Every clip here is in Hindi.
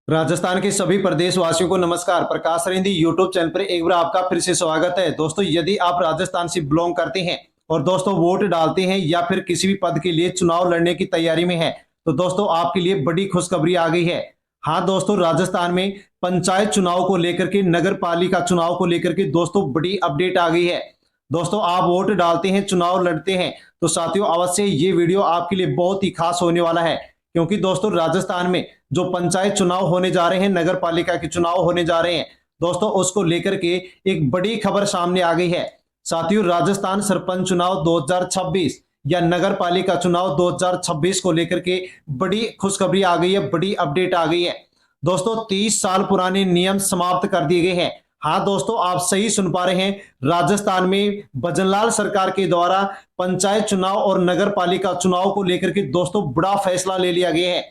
राजस्थान के सभी प्रदेशवासियों को नमस्कार। प्रकाश सरिंदी यूट्यूब चैनल पर एक बार आपका फिर से स्वागत है। दोस्तों, यदि आप राजस्थान से बिलोंग करते हैं और दोस्तों वोट डालते हैं या फिर किसी भी पद के लिए चुनाव लड़ने की तैयारी में है, तो दोस्तों आपके लिए बड़ी खुशखबरी आ गई है। हाँ दोस्तों, राजस्थान में पंचायत चुनाव को लेकर के, नगर पालिका चुनाव को लेकर के दोस्तों बड़ी अपडेट आ गई है। दोस्तों, आप वोट डालते हैं, चुनाव लड़ते हैं, तो साथियों अवश्य ये वीडियो आपके लिए बहुत ही खास होने वाला है। क्योंकि दोस्तों राजस्थान में जो पंचायत चुनाव होने जा रहे हैं, नगर पालिका के चुनाव होने जा रहे हैं, दोस्तों उसको लेकर के एक बड़ी खबर सामने आ गई है। साथियों, राजस्थान सरपंच चुनाव 2026 या नगर पालिका चुनाव 2026 को लेकर के बड़ी खुशखबरी आ गई है, बड़ी अपडेट आ गई है। दोस्तों 30 साल पुराने नियम समाप्त कर दिए गए हैं। हाँ दोस्तों, आप सही सुन पा रहे हैं। राजस्थान में भजनलाल सरकार के द्वारा पंचायत चुनाव और नगर पालिका चुनाव को लेकर के दोस्तों बड़ा फैसला ले लिया गया है।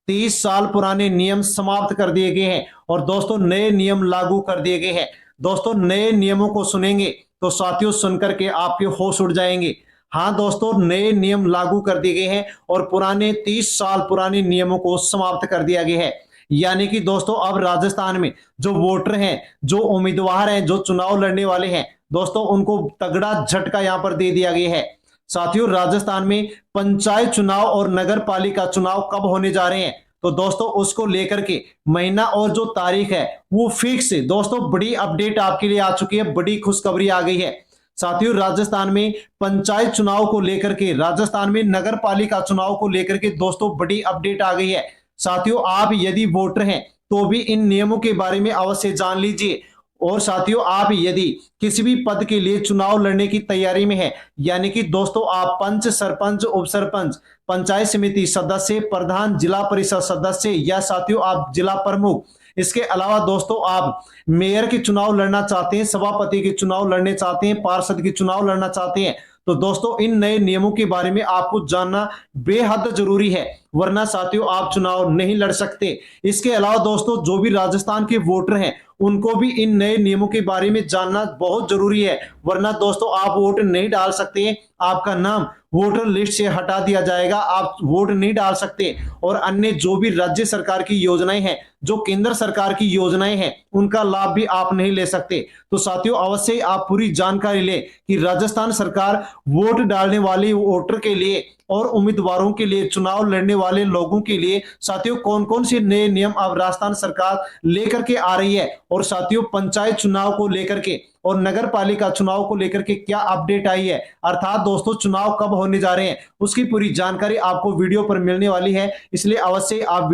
30 साल पुराने नियम समाप्त कर दिए गए हैं और दोस्तों नए नियम लागू कर दिए गए हैं। दोस्तों नए नियमों को सुनेंगे तो साथियों सुनकर के आपके होश उड़ जाएंगे। हाँ दोस्तों, नए नियम लागू कर दिए गए हैं और पुराने 30 साल पुराने नियमों को समाप्त कर दिया गया है। यानी कि दोस्तों अब राजस्थान में जो वोटर हैं, जो उम्मीदवार हैं, जो चुनाव लड़ने वाले हैं, दोस्तों उनको तगड़ा झटका यहां पर दे दिया गया है। साथियों, राजस्थान में पंचायत चुनाव और नगर पालिका चुनाव कब होने जा रहे हैं, तो दोस्तों उसको लेकर के महीना और जो तारीख है वो फिक्स है। दोस्तों बड़ी अपडेट आपके लिए आ चुकी है, बड़ी खुशखबरी आ गई है। साथियों, राजस्थान में पंचायत चुनाव को लेकर के, राजस्थान में नगर पालिका चुनाव को लेकर के दोस्तों बड़ी अपडेट आ गई है। साथियों, आप यदि वोटर हैं तो भी इन नियमों के बारे में अवश्य जान लीजिए। और साथियों, आप यदि किसी भी पद के लिए चुनाव लड़ने की तैयारी में है, यानी कि दोस्तों आप पंच, सरपंच, उप सरपंच, पंचायत समिति सदस्य, प्रधान, जिला परिषद सदस्य या साथियों आप जिला प्रमुख, इसके अलावा दोस्तों आप मेयर के चुनाव लड़ना चाहते हैं, सभापति के चुनाव लड़ने चाहते हैं, पार्षद के चुनाव लड़ना चाहते हैं, तो दोस्तों इन नए नियमों के बारे में आपको जानना बेहद जरूरी है, वरना साथियों आप चुनाव नहीं लड़ सकते। इसके अलावा दोस्तों जो भी राजस्थान के वोटर हैं उनको भी इन नए नियमों के बारे में जानना बहुत जरूरी है, वरना दोस्तों आप वोट नहीं डाल सकते, आपका नाम वोटर लिस्ट से हटा दिया जाएगा, आप वोट नहीं डाल सकते। और अन्य जो भी राज्य सरकार की योजनाएं हैं, जो केंद्र सरकार की योजनाएं हैं, उनका लाभ भी आप नहीं ले सकते। तो साथियों अवश्य आप पूरी जानकारी लें कि राजस्थान सरकार वोट डालने वाले वोटर के लिए और उम्मीदवारों के लिए, चुनाव लड़ने वाले लोगों के लिए साथियों कौन कौन से नए नियम अब राजस्थान सरकार लेकर के आ रही है, और साथियों पंचायत चुनाव को लेकर के और नगर पालिका चुनाव को लेकर के क्या अपडेट आई है, अर्थात दोस्तों चुनाव कब होने जा रहे हैं, उसकी पूरी जानकारी आपको वीडियो पर मिलने वाली है। इसलिए अवश्य आप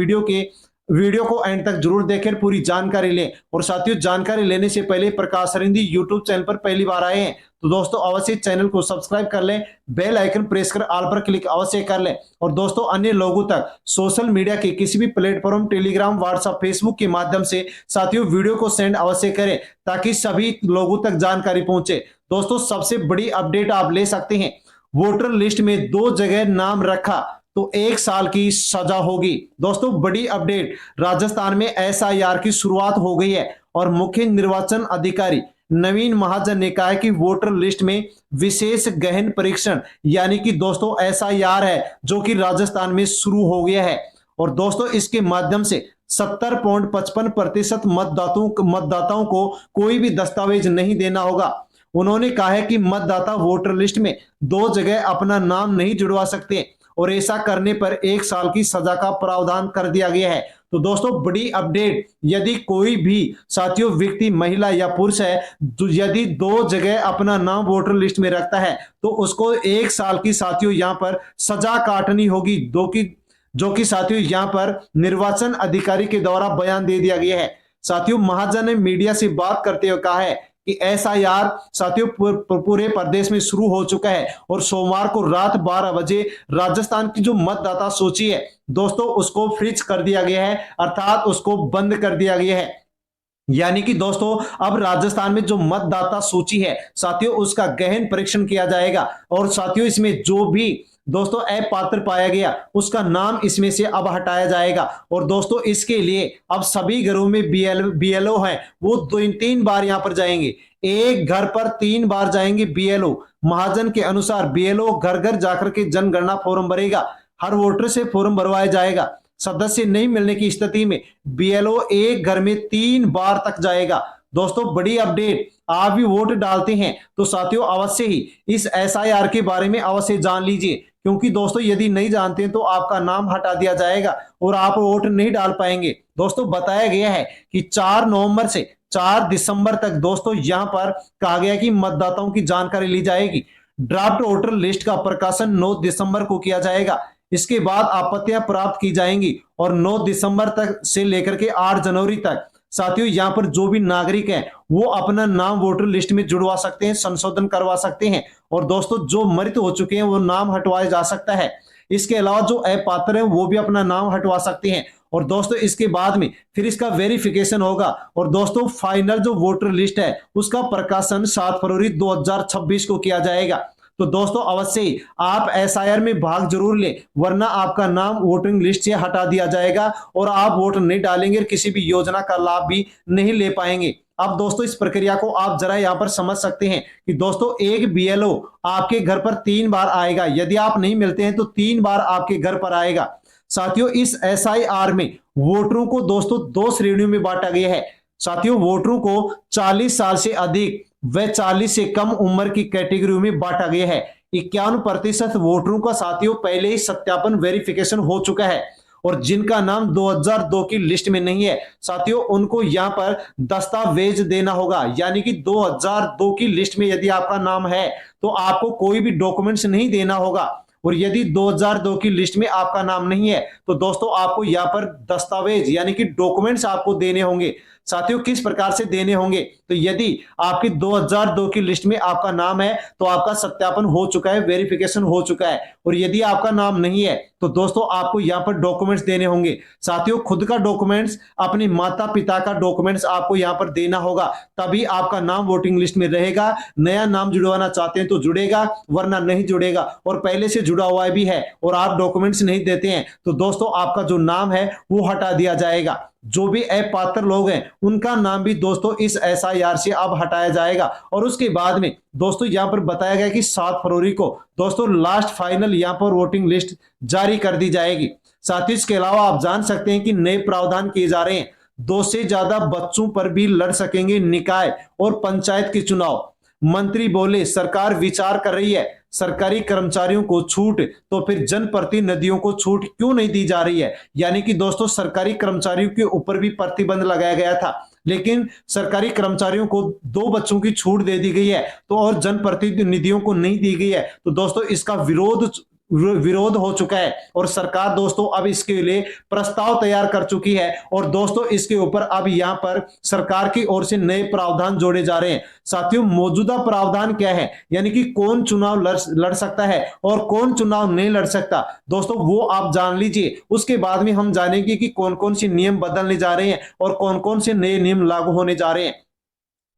वीडियो को एंड तक जरूर देखें, पूरी जानकारी लें। और साथियों जानकारी लेने से पहले प्रकाश सरिंदी यूट्यूब चैनल पर पहली बार आए हैं तो दोस्तों अवश्य चैनल को सब्सक्राइब कर लें, बेल आइकन प्रेस कर ऑल पर क्लिक अवश्य कर लें। और दोस्तों अन्य लोगों तक सोशल मीडिया के किसी भी प्लेटफॉर्म, टेलीग्राम, व्हाट्सएप, फेसबुक के माध्यम से साथियों वीडियो को सेंड अवश्य करें ताकि सभी लोगों तक जानकारी पहुंचे। दोस्तों सबसे बड़ी अपडेट आप ले सकते हैं, वोटर लिस्ट में 2 जगह नाम रखा तो 1 साल की सजा होगी। दोस्तों बड़ी अपडेट, राजस्थान में एसआईआर की शुरुआत हो गई है और मुख्य निर्वाचन अधिकारी नवीन महाजन ने कहा है कि वोटर लिस्ट में विशेष गहन परीक्षण, यानी कि दोस्तों एसआईआर है जो कि राजस्थान में शुरू हो गया है। और दोस्तों इसके माध्यम से 70.55% मतदाताओं को कोई भी दस्तावेज नहीं देना होगा। उन्होंने कहा है कि मतदाता वोटर लिस्ट में 2 जगह अपना नाम नहीं जुड़वा सकते और ऐसा करने पर 1 साल की सजा का प्रावधान कर दिया गया है। तो दोस्तों बड़ी अपडेट, यदि कोई भी साथियों व्यक्ति, महिला या पुरुष है, यदि 2 जगह अपना नाम वोटर लिस्ट में रखता है तो उसको 1 साल की साथियों यहां पर सजा काटनी होगी, जो कि साथियों यहां पर निर्वाचन अधिकारी के द्वारा बयान दे दिया गया है। साथियों महाजन ने मीडिया से बात करते हुए कहा है कि एसआईआर साथियों पूरे प्रदेश में शुरू हो चुका है और सोमवार को रात 12 बजे राजस्थान की जो मतदाता सूची है दोस्तों उसको फ्रीज कर दिया गया है, अर्थात उसको बंद कर दिया गया है। यानी कि दोस्तों अब राजस्थान में जो मतदाता सूची है साथियों उसका गहन परीक्षण किया जाएगा और साथियों इसमें जो भी दोस्तों अपात्र पाया गया उसका नाम इसमें से अब हटाया जाएगा। और दोस्तों इसके लिए अब सभी घरों में बीएलओ हैं, वो 3 बार यहां पर जाएंगे, एक घर पर 3 बार जाएंगे बीएलओ। महाजन के अनुसार बीएलओ घर घर जाकर के जनगणना फॉर्म भरेगा, हर वोटर से फॉर्म भरवाया जाएगा। सदस्य नहीं मिलने की स्थिति में बीएलओ एक घर में 3 बार तक जाएगा। दोस्तों बड़ी अपडेट, आप भी वोट डालते हैं तो साथियों अवश्य ही इस एसआईआर के बारे में अवश्य जान लीजिए, क्योंकि दोस्तों यदि नहीं जानते हैं तो आपका नाम हटा दिया जाएगा और आप वोट नहीं डाल पाएंगे। दोस्तों बताया गया है कि 4 नवंबर से 4 दिसंबर तक दोस्तों यहां पर कहा गया कि मतदाताओं की जानकारी ली जाएगी। ड्राफ्ट वोटर लिस्ट का प्रकाशन 9 दिसंबर को किया जाएगा। इसके बाद आपत्तियां प्राप्त की जाएंगी और 9 दिसंबर तक से लेकर के 8 जनवरी तक साथियों यहां पर जो भी नागरिक हैं वो अपना नाम वोटर लिस्ट में जुड़वा सकते हैं, संशोधन करवा सकते हैं और दोस्तों जो मृत हो चुके हैं वो नाम हटवाया जा सकता है। इसके अलावा जो अपात्र हैं वो भी अपना नाम हटवा सकते हैं और दोस्तों इसके बाद में फिर इसका वेरिफिकेशन होगा और दोस्तों फाइनल जो वोटर लिस्ट है उसका प्रकाशन 7 फरवरी 2026 को किया जाएगा। तो दोस्तों अवश्य ही आप एसआईआर में भाग जरूर लें, वरना आपका नाम वोटिंग लिस्ट से हटा दिया जाएगा और आप वोट नहीं डालेंगे और किसी भी योजना का लाभ भी नहीं ले पाएंगे। अब दोस्तों इस प्रक्रिया को आप जरा यहां पर समझ सकते हैं कि दोस्तों एक बीएलओ आपके घर पर 3 बार आएगा, यदि आप नहीं मिलते हैं तो 3 बार आपके घर पर आएगा। साथियों इस एसआईआर में वोटरों को दोस्तों 2 श्रेणियों में बांटा गया है। साथियों वोटरों को 40 साल से अधिक व 40 से कम उम्र की कैटेगरी में बांटा गया है। 51% वोटरों का साथियों पहले ही सत्यापन वेरिफिकेशन हो चुका है और जिनका नाम 2002 की लिस्ट में नहीं है साथियों उनको यहां पर दस्तावेज देना होगा, यानी कि 2002 की लिस्ट में यदि आपका नाम है तो आपको कोई भी डॉक्यूमेंट्स नहीं देना होगा और यदि 2002 की लिस्ट में आपका नाम नहीं है तो दोस्तों आपको यहाँ पर दस्तावेज यानी कि डॉक्यूमेंट्स आपको देने होंगे। साथियों किस प्रकार से देने होंगे, तो यदि आपकी 2002 की लिस्ट में आपका नाम है तो आपका सत्यापन हो चुका है, वेरिफिकेशन हो चुका है और यदि आपका नाम नहीं है तो दोस्तों आपको यहाँ पर डॉक्यूमेंट्स देने होंगे। साथियों खुद का डॉक्यूमेंट्स, अपने माता पिता का डॉक्यूमेंट्स आपको यहाँ पर देना होगा, तभी आपका नाम वोटिंग लिस्ट में रहेगा। नया नाम जुड़वाना चाहते हैं तो जुड़ेगा, वरना नहीं जुड़ेगा और पहले से जुड़ा हुआ भी है और आप डॉक्यूमेंट्स नहीं देते हैं तो दोस्तों आपका जो नाम है वो हटा दिया जाएगा। जो भी अपात्र लोग हैं उनका नाम भी दोस्तों इस एसआईआर से अब हटाया जाएगा और उसके बाद में दोस्तों यहां पर बताया गया कि 7 फरवरी को दोस्तों लास्ट फाइनल यहां पर वोटिंग लिस्ट जारी कर दी जाएगी। साथ ही इसके अलावा आप जान सकते हैं कि नए प्रावधान किए जा रहे हैं। 2 से ज्यादा बच्चों पर भी लड़ सकेंगे निकाय और पंचायत के चुनाव। मंत्री बोले सरकार विचार कर रही है, सरकारी कर्मचारियों को छूट तो फिर जनप्रतिनिधियों को छूट क्यों नहीं दी जा रही है। यानी कि दोस्तों सरकारी कर्मचारियों के ऊपर भी प्रतिबंध लगाया गया था, लेकिन सरकारी कर्मचारियों को 2 बच्चों की छूट दे दी गई है तो और जनप्रतिनिधियों को नहीं दी गई है। तो दोस्तों इसका विरोध हो चुका है और सरकार दोस्तों अब इसके लिए प्रस्ताव तैयार कर चुकी है और दोस्तों इसके ऊपर अब यहां पर सरकार की ओर से नए प्रावधान जोड़े जा रहे हैं। साथियों मौजूदा प्रावधान क्या है, यानी कि कौन चुनाव लड़ सकता है और कौन चुनाव नहीं लड़ सकता, दोस्तों वो आप जान लीजिए। उसके बाद में हम जानेंगे कि कौन कौन से नियम बदलने जा रहे हैं और कौन कौन से नए नियम लागू होने जा रहे हैं।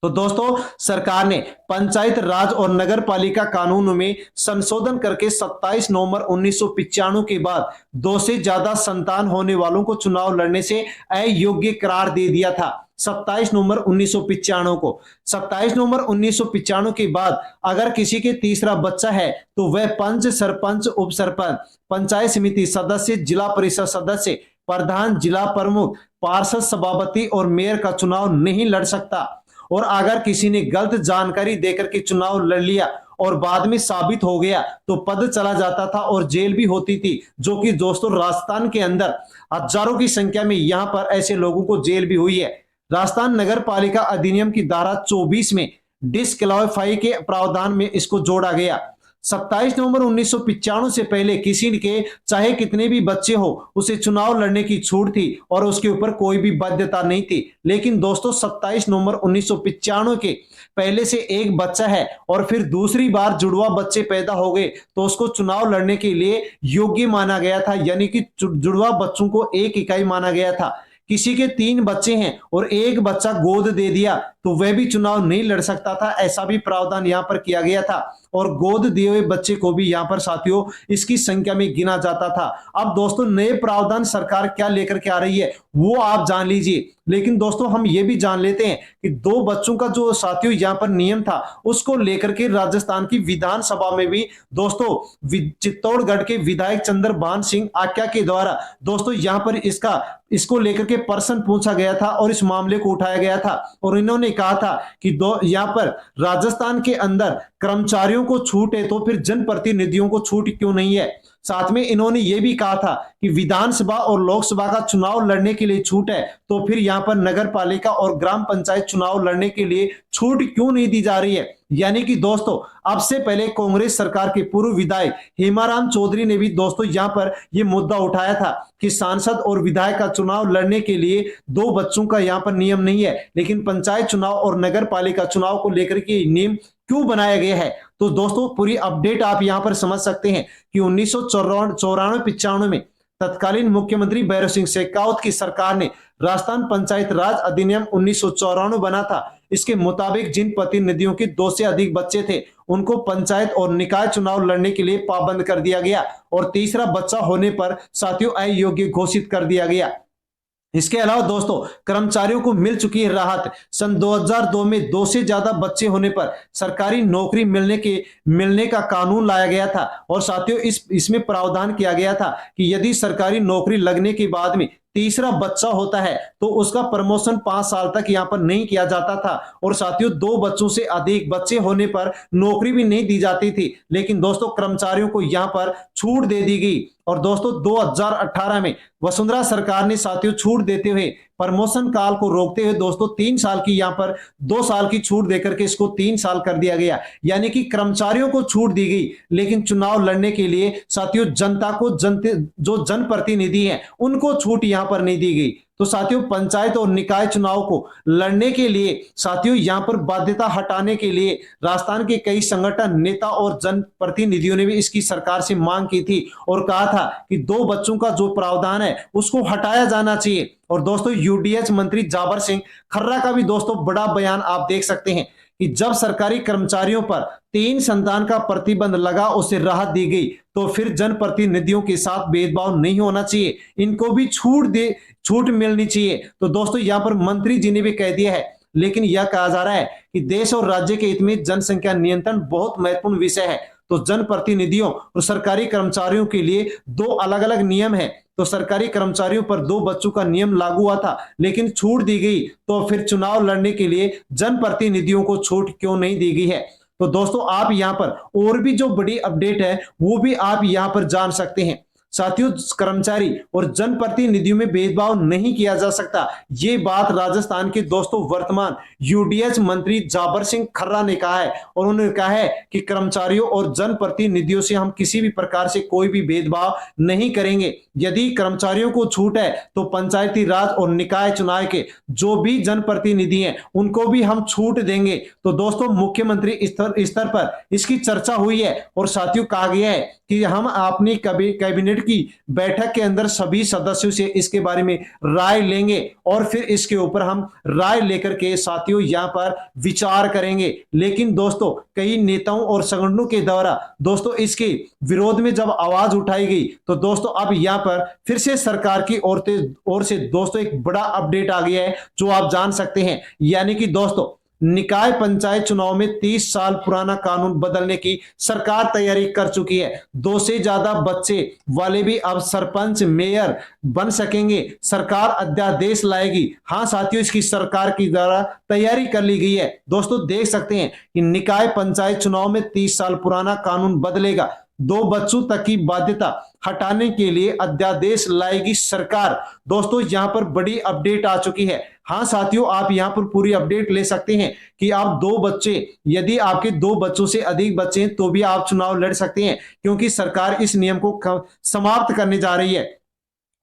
तो दोस्तों सरकार ने पंचायत राज और नगर पालिका कानून में संशोधन करके 27 नवंबर 1995 के बाद 2 से ज्यादा संतान होने वालों को चुनाव लड़ने से अयोग्य करार दे दिया था। 27 नवंबर 1995 को 27 नवंबर 1995 के बाद अगर किसी के तीसरा बच्चा है तो वह पंच, सरपंच, उप सरपंच, पंचायत समिति सदस्य, जिला परिषद सदस्य, प्रधान, जिला प्रमुख, पार्षद, सभापति और मेयर का चुनाव नहीं लड़ सकता। और अगर किसी ने गलत जानकारी देकर के चुनाव लड़ लिया और बाद में साबित हो गया तो पद चला जाता था और जेल भी होती थी, जो कि दोस्तों राजस्थान के अंदर हजारों की संख्या में यहां पर ऐसे लोगों को जेल भी हुई है। राजस्थान नगर पालिका अधिनियम की धारा 24 में डिस्क्वालीफाई के प्रावधान में इसको जोड़ा गया। 27 नवंबर 1995 से पहले किसी के चाहे कितने भी बच्चे हो उसे चुनाव लड़ने की छूट थी और उसके ऊपर कोई भी बाध्यता नहीं थी। लेकिन दोस्तों 27 नवंबर 1995 के पहले से एक बच्चा है और फिर दूसरी बार जुड़वा बच्चे पैदा हो गए तो उसको चुनाव लड़ने के लिए योग्य माना गया था, यानी कि जुड़वा बच्चों को एक इकाई माना गया था। किसी के 3 बच्चे हैं और एक बच्चा गोद दे दिया तो वह भी चुनाव नहीं लड़ सकता था, ऐसा भी प्रावधान यहां पर किया गया था और गोद दिए हुए बच्चे को भी यहां पर साथियों इसकी संख्या में गिना जाता था। अब दोस्तों नए प्रावधान सरकार क्या लेकर के आ रही है वो आप जान लीजिए। लेकिन दोस्तों हम ये भी जान लेते हैं कि 2 बच्चों का जो साथियों यहाँ पर नियम था, उसको लेकर के राजस्थान की विधानसभा में भी दोस्तों चित्तौड़गढ़ के विधायक चंद्रभान सिंह आक्या के द्वारा दोस्तों यहाँ पर इसको लेकर के प्रश्न पूछा गया था और इस मामले को उठाया गया था। और इन्होंने कहा था कि यहाँ पर राजस्थान के अंदर कर्मचारियों को छूट है तो फिर जनप्रतिनिधियों को छूट क्यों नहीं है। साथ में इन्होंने ये भी कहा था कि विधानसभा और लोकसभा का चुनाव लड़ने के लिए छूट है तो फिर यहाँ पर नगर पालिका और ग्राम पंचायत चुनाव लड़ने के लिए छूट क्यों नहीं दी जा रही है। यानी कि दोस्तों अब से पहले कांग्रेस सरकार के पूर्व विधायक हेमाराम चौधरी ने भी दोस्तों यहाँ पर यह मुद्दा उठाया था कि सांसद और विधायक का चुनाव लड़ने के लिए 2 बच्चों का यहाँ पर नियम नहीं है, लेकिन पंचायत चुनाव और नगर पालिका चुनाव को लेकर के नियम क्यों बनाया गया है। तो दोस्तों पूरी अपडेट आप यहां पर समझ सकते हैं कि 1994-95 में तत्कालीन मुख्यमंत्री भैरव सिंह शेखावत की सरकार ने राजस्थान पंचायत राज अधिनियम 1994 बना था। इसके मुताबिक जिन प्रतिनिधियों के 2 से अधिक बच्चे थे उनको पंचायत और निकाय चुनाव लड़ने के लिए पाबंद कर दिया गया और तीसरा बच्चा होने पर साथियों अयोग्य घोषित कर दिया गया। इसके अलावा दोस्तों कर्मचारियों को मिल चुकी है राहत। सन 2002 में 2 से ज्यादा बच्चे होने पर सरकारी नौकरी मिलने का कानून लाया गया था और साथियों इसमें प्रावधान किया गया था कि यदि सरकारी नौकरी लगने के बाद में तीसरा बच्चा होता है तो उसका प्रमोशन 5 साल तक यहां पर नहीं किया जाता था और साथियों 2 बच्चों से अधिक बच्चे होने पर नौकरी भी नहीं दी जाती थी। लेकिन दोस्तों कर्मचारियों को यहां पर छूट दे दी गई और दोस्तों 2018 में वसुंधरा सरकार ने साथियों छूट देते हुए प्रमोशन काल को रोकते हुए दोस्तों 3 साल की यहां पर 2 साल की छूट देकर के इसको 3 साल कर दिया गया। यानी कि कर्मचारियों को छूट दी गई लेकिन चुनाव लड़ने के लिए साथियों जनता को जो जनप्रतिनिधि हैं उनको छूट यहां पर नहीं दी गई। तो साथियों पंचायत और निकाय चुनाव को लड़ने के लिए साथियों यहां पर बाध्यता हटाने के लिए राजस्थान के कई संगठन नेता और जनप्रतिनिधियों ने भी इसकी सरकार से मांग की थी और कहा था कि 2 बच्चों का जो प्रावधान है उसको हटाया जाना चाहिए। और दोस्तों यूडीएच मंत्री जाबर सिंह खर्रा का भी दोस्तों बड़ा बयान आप देख सकते हैं कि जब सरकारी कर्मचारियों पर 3 संतान का प्रतिबंध लगा उसे राहत दी गई तो फिर जनप्रतिनिधियों के साथ भेदभाव नहीं होना चाहिए, इनको भी छूट मिलनी चाहिए। तो दोस्तों यहां पर मंत्री जी ने भी कह दिया है। लेकिन यह कहा जा रहा है कि देश और राज्य के हित में जनसंख्या नियंत्रण बहुत महत्वपूर्ण विषय है। तो जनप्रतिनिधियों और सरकारी कर्मचारियों के लिए 2 अलग अलग नियम है। तो सरकारी कर्मचारियों पर 2 बच्चों का नियम लागू हुआ था लेकिन छूट दी गई तो फिर चुनाव लड़ने के लिए जनप्रतिनिधियों को छूट क्यों नहीं दी गई है। तो दोस्तों आप यहां पर और भी जो बड़ी अपडेट है वो भी आप यहां पर जान सकते हैं। साथियों कर्मचारी और जनप्रतिनिधियों में भेदभाव नहीं किया जा सकता, ये बात राजस्थान के दोस्तों वर्तमान यूडीएच मंत्री जाबर सिंह खर्रा ने कहा है और उन्होंने कहा है कि कर्मचारियों और जनप्रतिनिधियों से हम किसी भी प्रकार से कोई भी भेदभाव नहीं करेंगे। यदि कर्मचारियों को छूट है तो पंचायती राज और निकाय चुनाव के जो भी जनप्रतिनिधि हैं उनको भी हम छूट देंगे। तो दोस्तों मुख्यमंत्री स्तर पर इसकी चर्चा हुई है और साथियों कहा गया है कि हम अपनी कैबिनेट की बैठक के अंदर सभी सदस्यों से इसके बारे में राय लेंगे और फिर इसके ऊपर हम राय लेकर के साथियों यहां पर विचार करेंगे। लेकिन दोस्तों कई नेताओं और संगठनों के द्वारा दोस्तों इसके विरोध में जब आवाज उठाई गई तो दोस्तों अब यहां पर फिर से सरकार की ओर से दोस्तों एक बड़ा अपडेट आ गया है जो आप जान सकते हैं। यानी कि दोस्तों निकाय पंचायत चुनाव में 30 साल पुराना कानून बदलने की सरकार तैयारी कर चुकी है। 2 से ज्यादा बच्चे वाले भी अब सरपंच मेयर बन सकेंगे, सरकार अध्यादेश लाएगी। हाँ साथियों इसकी सरकार की द्वारा तैयारी कर ली गई है। दोस्तों देख सकते हैं कि निकाय पंचायत चुनाव में 30 साल पुराना कानून बदलेगा, 2 बच्चों तक की बाध्यता हटाने के लिए अध्यादेश लाएगी सरकार। दोस्तों यहां पर बड़ी अपडेट आ चुकी है। हाँ साथियों आप यहां पर पूरी अपडेट ले सकते हैं कि आप 2 बच्चे यदि आपके 2 बच्चों से अधिक बच्चे हैं तो भी आप चुनाव लड़ सकते हैं क्योंकि सरकार इस नियम को समाप्त करने जा रही है।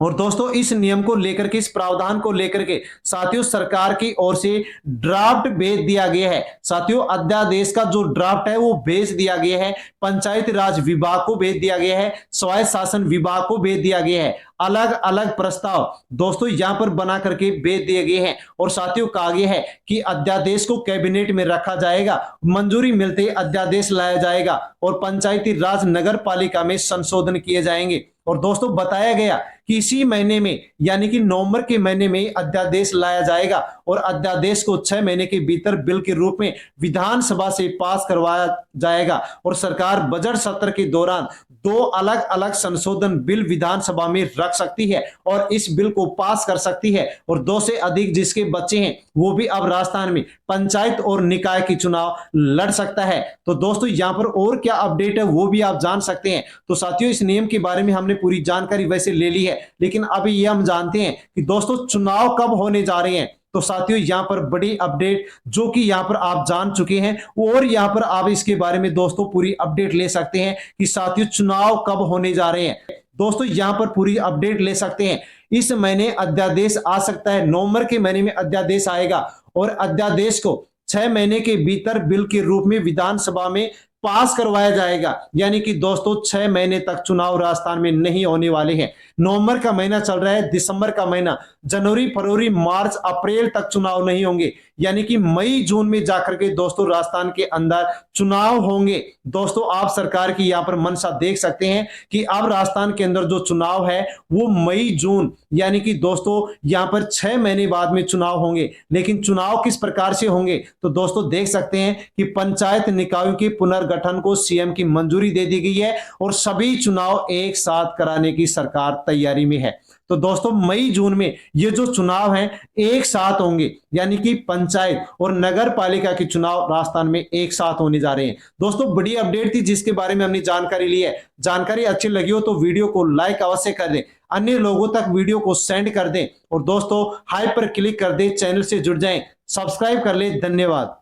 और दोस्तों इस नियम को लेकर के इस प्रावधान को लेकर के साथियों सरकार की ओर से ड्राफ्ट भेज दिया गया है। साथियों अध्यादेश का जो ड्राफ्ट है वो भेज दिया गया है, पंचायत राज विभाग को भेज दिया गया है, स्वायत्त शासन विभाग को भेज दिया गया है। अलग अलग प्रस्ताव दोस्तों यहां पर बना करके भेज दिए गए हैं और साथियों कहा गया है कि अध्यादेश को कैबिनेट में रखा जाएगा, मंजूरी मिलते ही अध्यादेश लाया जाएगा और पंचायती राज नगर पालिका में संशोधन किए जाएंगे। और दोस्तों बताया गया कि इसी महीने में यानी कि नवंबर के महीने में अध्यादेश लाया जाएगा और अध्यादेश को 6 महीने के भीतर बिल के रूप में विधानसभा से पास करवाया जाएगा और सरकार बजट सत्र के दौरान 2 अलग अलग संशोधन बिल विधानसभा में रख सकती है और इस बिल को पास कर सकती है और 2 से अधिक जिसके बच्चे हैं वो भी अब राजस्थान में पंचायत और निकाय की चुनाव लड़ सकता है। तो दोस्तों यहां पर और क्या अपडेट है वो भी आप जान सकते हैं। तो साथियों इस नियम के बारे में हमने पूरी जानकारी वैसे ले ली है, लेकिन अभी ये हम जानते हैं कि दोस्तों चुनाव कब होने जा रहे हैं। तो साथियों यहां पर बड़ी अपडेट जो कि यहां पर आप जान चुके हैं और यहां पर आप इसके बारे में दोस्तों पूरी अपडेट ले सकते हैं कि साथियों चुनाव कब होने जा रहे हैं। दोस्तों यहां पर पूरी अपडेट ले सकते हैं। इस महीने अध्यादेश आ सकता है, नवंबर के महीने में अध्यादेश आएगा और अध्यादेश को 6 महीने के भीतर बिल के रूप में विधानसभा में पास करवाया जाएगा। यानी कि दोस्तों 6 महीने तक चुनाव राजस्थान में नहीं होने वाले हैं। नवंबर का महीना चल रहा है, दिसंबर का महीना, जनवरी फरवरी मार्च अप्रैल तक चुनाव नहीं होंगे। यानी कि मई जून में जाकर के दोस्तों राजस्थान के अंदर चुनाव होंगे। दोस्तों आप सरकार की यहां पर मंशा देख सकते हैं कि अब राजस्थान के अंदर जो चुनाव है वो मई जून यानी कि दोस्तों यहां पर 6 महीने बाद में चुनाव होंगे। लेकिन चुनाव किस प्रकार से होंगे तो दोस्तों देख सकते हैं कि पंचायत निकायों के पुनर्गठन को सीएम की मंजूरी दे दी गई है और सभी चुनाव एक साथ कराने की सरकार तैयारी में है। तो दोस्तों मई जून में ये जो चुनाव हैं एक साथ होंगे, यानी कि पंचायत और नगर पालिका के चुनाव राजस्थान में एक साथ होने जा रहे हैं। दोस्तों बड़ी अपडेट थी जिसके बारे में हमने जानकारी ली है। जानकारी अच्छी लगी हो तो वीडियो को लाइक अवश्य कर दें, अन्य लोगों तक वीडियो को सेंड कर दें और दोस्तों हाई पर क्लिक कर दें, चैनल से जुड़ जाएं, सब्सक्राइब कर लें। धन्यवाद।